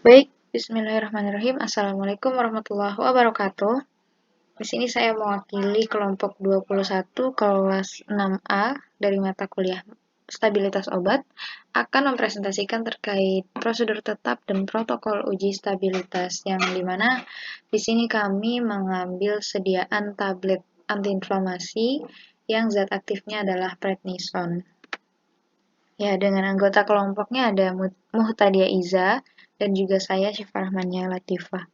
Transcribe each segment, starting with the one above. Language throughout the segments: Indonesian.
Baik, bismillahirrahmanirrahim. Assalamualaikum warahmatullahi wabarakatuh. Di sini saya mewakili kelompok 21 kelas 6A dari mata kuliah Stabilitas Obat akan mempresentasikan terkait prosedur tetap dan protokol uji stabilitas yang dimana di sini kami mengambil sediaan tablet antiinflamasi yang zat aktifnya adalah prednison. Ya, dengan anggota kelompoknya ada Muhtadia Iza dan juga saya Syifa Rahmania Latifah.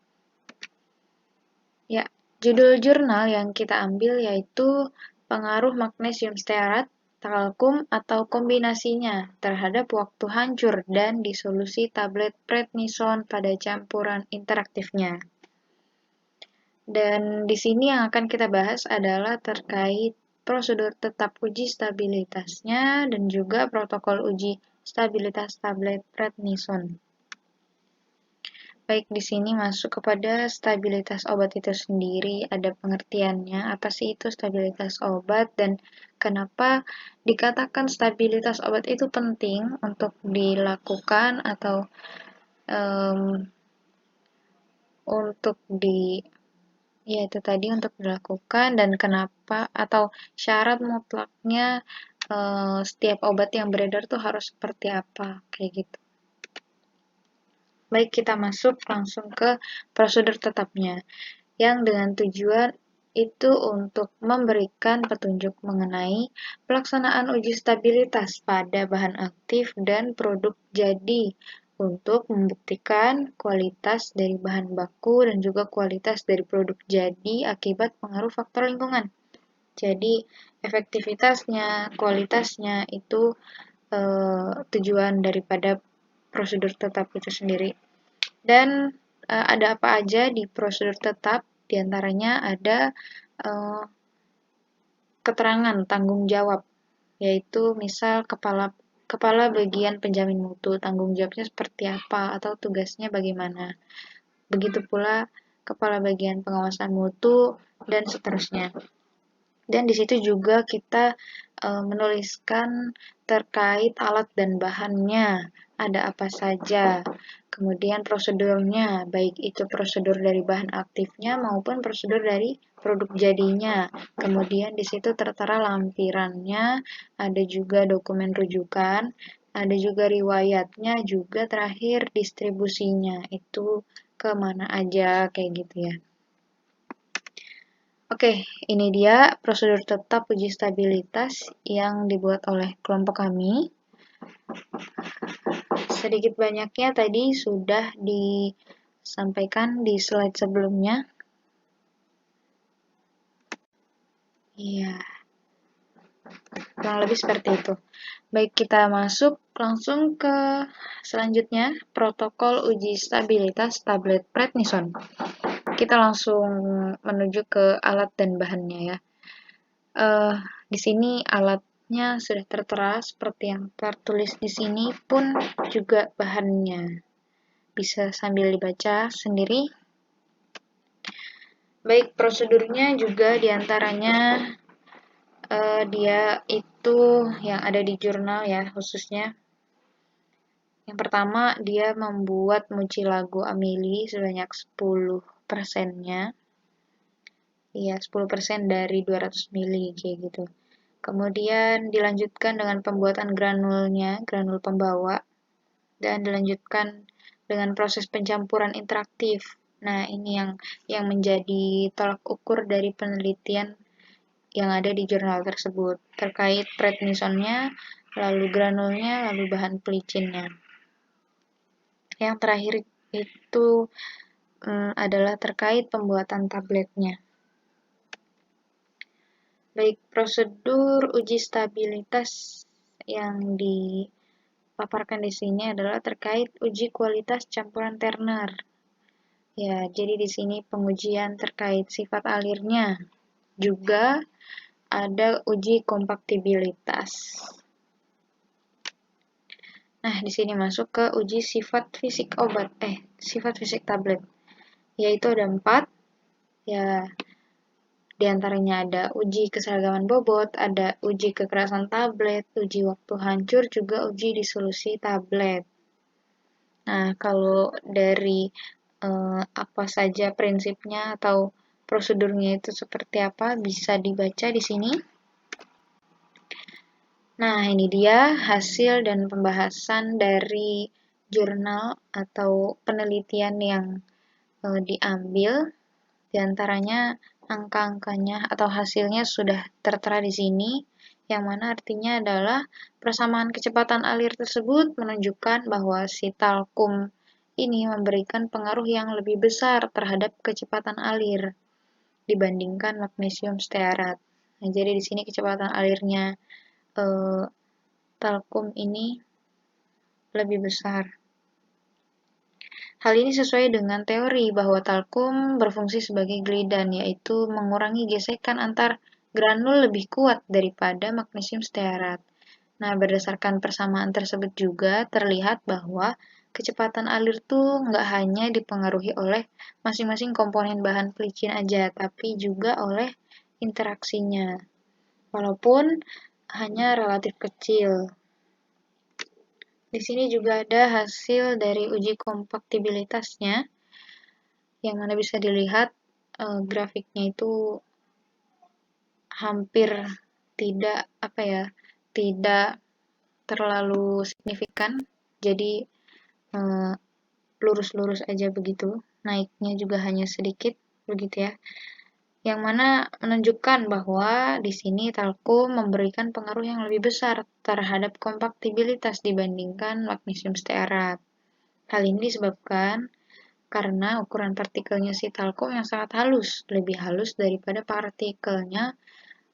Ya, judul jurnal yang kita ambil yaitu pengaruh magnesium stearat, talkum atau kombinasinya terhadap waktu hancur dan disolusi tablet prednison pada campuran interaktifnya. Dan di sini yang akan kita bahas adalah terkait prosedur tetap uji stabilitasnya dan juga protokol uji stabilitas tablet prednison. Baik, di sini masuk kepada stabilitas obat itu sendiri, ada pengertiannya, apa sih itu stabilitas obat dan kenapa dikatakan stabilitas obat itu penting untuk dilakukan atau untuk itu tadi untuk dilakukan dan kenapa atau syarat mutlaknya setiap obat yang beredar tuh harus seperti apa, kayak gitu. Baik, kita masuk langsung ke prosedur tetapnya, yang dengan tujuan itu untuk memberikan petunjuk mengenai pelaksanaan uji stabilitas pada bahan aktif dan produk jadi untuk membuktikan kualitas dari bahan baku dan juga kualitas dari produk jadi akibat pengaruh faktor lingkungan. Jadi, efektivitasnya, kualitasnya itu tujuan daripada prosedur tetap itu sendiri. Dan ada apa aja di prosedur tetap? Di antaranya ada keterangan tanggung jawab, yaitu misal kepala bagian penjamin mutu, tanggung jawabnya seperti apa atau tugasnya bagaimana. Begitu pula kepala bagian pengawasan mutu dan seterusnya. Dan di situ juga kita menuliskan terkait alat dan bahannya, ada apa saja. Kemudian prosedurnya, baik itu prosedur dari bahan aktifnya maupun prosedur dari produk jadinya. Kemudian di situ tertera lampirannya, ada juga dokumen rujukan, ada juga riwayatnya, juga terakhir distribusinya, itu kemana aja, kayak gitu ya. Oke, ini dia prosedur tetap uji stabilitas yang dibuat oleh kelompok kami. Sedikit banyaknya tadi sudah disampaikan di slide sebelumnya. Iya, kurang lebih seperti itu. Baik, kita masuk langsung ke selanjutnya, protokol uji stabilitas tablet prednison. Kita langsung menuju ke alat dan bahannya ya. Di sini alatnya sudah tertera seperti yang tertulis di sini, pun juga bahannya. Bisa sambil dibaca sendiri. Baik, prosedurnya juga diantaranya dia itu yang ada di jurnal ya khususnya. Yang pertama, dia membuat mucilago amili sebanyak 10%-nya. Iya, 10% dari 200 mili kayak gitu. Kemudian dilanjutkan dengan pembuatan granulnya, granul pembawa, dan dilanjutkan dengan proses pencampuran interaktif. Nah, ini yang menjadi tolak ukur dari penelitian yang ada di jurnal tersebut terkait prednisonnya, lalu granulnya, lalu bahan pelicinnya. Yang terakhir itu adalah terkait pembuatan tabletnya. Baik, prosedur uji stabilitas yang dipaparkan di sini adalah terkait uji kualitas campuran Turner. Ya, jadi di sini pengujian terkait sifat alirnya. Juga ada uji kompatibilitas. Nah, di sini masuk ke uji sifat fisik obat, sifat fisik tablet. Yaitu ada 4. Ya, di antaranya ada uji keseragaman bobot, ada uji kekerasan tablet, uji waktu hancur, juga uji disolusi tablet. Nah, kalau dari apa saja prinsipnya atau prosedurnya itu seperti apa bisa dibaca di sini. Nah, ini dia hasil dan pembahasan dari jurnal atau penelitian yang diambil. Di antaranya angka-angkanya atau hasilnya sudah tertera di sini, yang mana artinya adalah persamaan kecepatan alir tersebut menunjukkan bahwa si talkum ini memberikan pengaruh yang lebih besar terhadap kecepatan alir dibandingkan magnesium stearat. Nah, jadi di sini kecepatan alirnya eh, talkum ini lebih besar. Hal ini sesuai dengan teori bahwa talkum berfungsi sebagai glidan, yaitu mengurangi gesekan antar granul lebih kuat daripada magnesium stearat. Nah, berdasarkan persamaan tersebut juga terlihat bahwa kecepatan alir tuh nggak hanya dipengaruhi oleh masing-masing komponen bahan pelicin aja, tapi juga oleh interaksinya, walaupun hanya relatif kecil. Di sini juga ada hasil dari uji kompaktibilitasnya, yang mana bisa dilihat grafiknya itu hampir tidak terlalu signifikan, jadi lurus-lurus aja begitu, naiknya juga hanya sedikit begitu ya, yang mana menunjukkan bahwa di sini talkum memberikan pengaruh yang lebih besar terhadap kompaktibilitas dibandingkan magnesium stearat. Hal ini disebabkan karena ukuran partikelnya si talkum yang sangat halus, lebih halus daripada partikelnya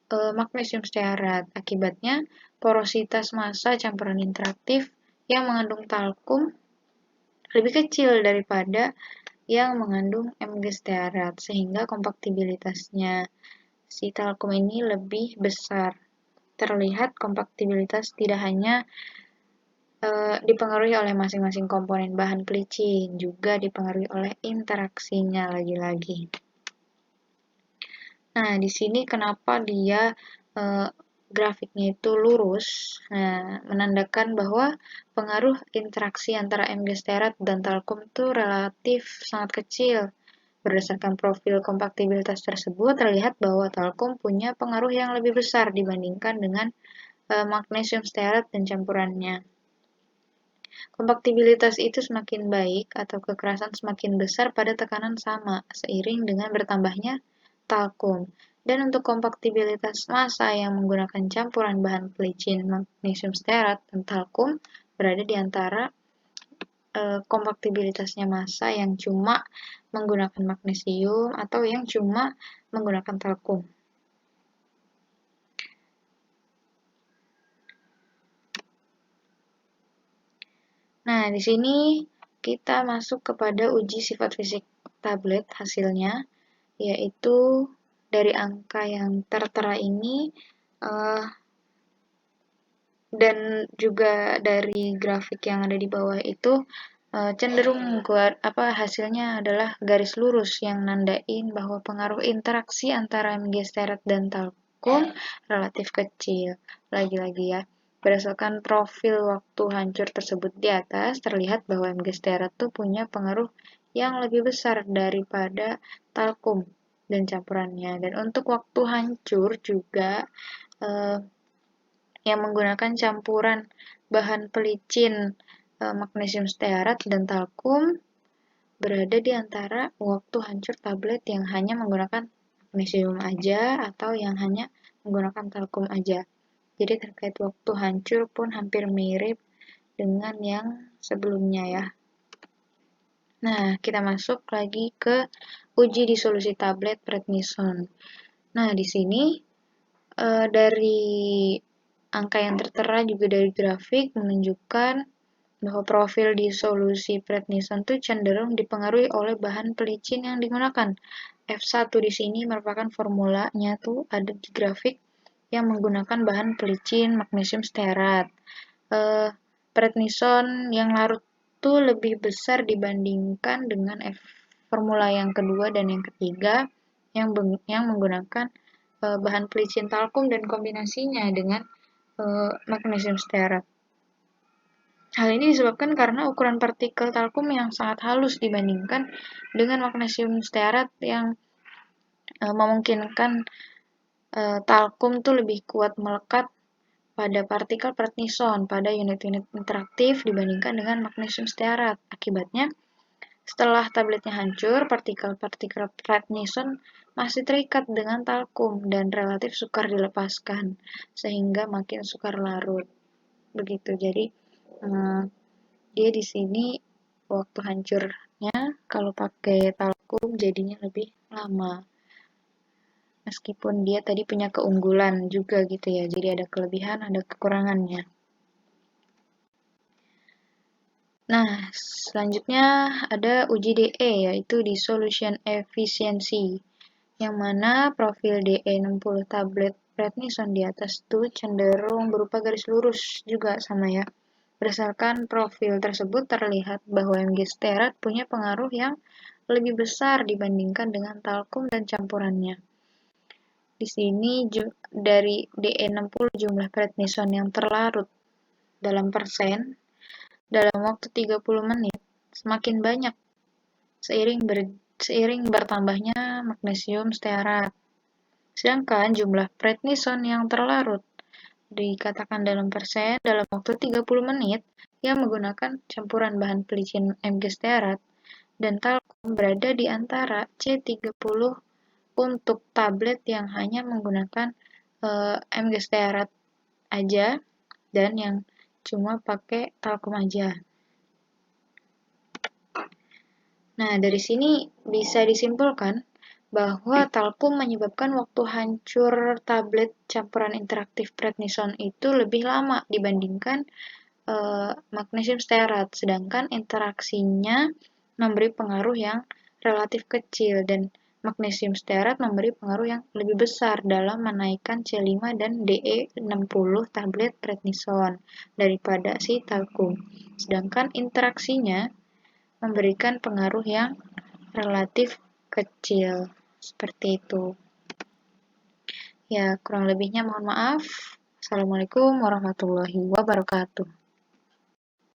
magnesium stearat. Akibatnya, porositas massa campuran interaktif yang mengandung talkum lebih kecil daripada yang mengandung Mg stearat, sehingga kompaktibilitasnya si talkum ini lebih besar. Terlihat kompaktibilitas tidak hanya dipengaruhi oleh masing-masing komponen bahan pelicin, juga dipengaruhi oleh interaksinya lagi-lagi. Nah, di sini kenapa dia grafiknya itu lurus? Nah, menandakan bahwa pengaruh interaksi antara Mg stearat dan talkum itu relatif sangat kecil. Berdasarkan profil kompaktibilitas tersebut, terlihat bahwa talkum punya pengaruh yang lebih besar dibandingkan dengan magnesium stearat dan campurannya. Kompaktibilitas itu semakin baik atau kekerasan semakin besar pada tekanan sama, seiring dengan bertambahnya talkum. Dan untuk kompaktibilitas massa yang menggunakan campuran bahan pelicin magnesium stearat dan talkum berada di antara kompaktibilitasnya massa yang cuma menggunakan magnesium atau yang cuma menggunakan talkum. Nah, di sini kita masuk kepada uji sifat fisik tablet hasilnya, yaitu dari angka yang tertera ini dan juga dari grafik yang ada di bawah itu cenderung hasilnya adalah garis lurus yang nandain bahwa pengaruh interaksi antara Mg stearat dan talkum relatif kecil. Lagi-lagi ya, berdasarkan profil waktu hancur tersebut di atas, terlihat bahwa Mg stearat tuh punya pengaruh yang lebih besar daripada talkum dan campurannya. Dan untuk waktu hancur juga yang menggunakan campuran bahan pelicin magnesium stearat dan talkum berada di antara waktu hancur tablet yang hanya menggunakan magnesium aja atau yang hanya menggunakan talkum aja. Jadi terkait waktu hancur pun hampir mirip dengan yang sebelumnya ya. Nah, kita masuk lagi ke uji disolusi tablet prednison. Nah, di sini dari angka yang tertera juga dari grafik menunjukkan bahwa profil disolusi prednison itu cenderung dipengaruhi oleh bahan pelicin yang digunakan. F1 di sini merupakan formulanya tuh ada di grafik yang menggunakan bahan pelicin magnesium stearat. Prednison yang larut tuh lebih besar dibandingkan dengan formula yang kedua dan yang ketiga yang menggunakan bahan pelicin talkum dan kombinasinya dengan magnesium stearat. Hal ini disebabkan karena ukuran partikel talkum yang sangat halus dibandingkan dengan magnesium stearat yang memungkinkan talkum tuh lebih kuat melekat pada partikel prednison pada unit-unit interaktif dibandingkan dengan magnesium stearat. Akibatnya, setelah tabletnya hancur, partikel-partikel prednison masih terikat dengan talkum dan relatif sukar dilepaskan, sehingga makin sukar larut. Begitu. Jadi, dia di sini waktu hancurnya kalau pakai talkum jadinya lebih lama. Meskipun dia tadi punya keunggulan juga gitu ya. Jadi ada kelebihan, ada kekurangannya. Nah, selanjutnya ada uji DE, yaitu dissolution efficiency, yang mana profil DE 60 tablet prednison di atas itu cenderung berupa garis lurus juga sama ya. Berdasarkan profil tersebut terlihat bahwa Mg stearat punya pengaruh yang lebih besar dibandingkan dengan talkum dan campurannya. Di sini dari DE60 jumlah prednison yang terlarut dalam persen dalam waktu 30 menit semakin banyak seiring bertambahnya magnesium stearat. Sedangkan jumlah prednison yang terlarut dikatakan dalam persen dalam waktu 30 menit yang menggunakan campuran bahan pelicin Mg stearat dan talkum berada di antara C30 untuk tablet yang hanya menggunakan Mg stearat aja dan yang cuma pakai talkum aja. Nah, dari sini bisa disimpulkan bahwa talkum menyebabkan waktu hancur tablet campuran interaktif prednison itu lebih lama dibandingkan magnesium stearat, sedangkan interaksinya memberi pengaruh yang relatif kecil dan magnesium stearat memberi pengaruh yang lebih besar dalam menaikkan C5 dan DE60 tablet prednison daripada si talkum. Sedangkan interaksinya memberikan pengaruh yang relatif kecil. Seperti itu. Ya, kurang lebihnya mohon maaf. Assalamualaikum warahmatullahi wabarakatuh.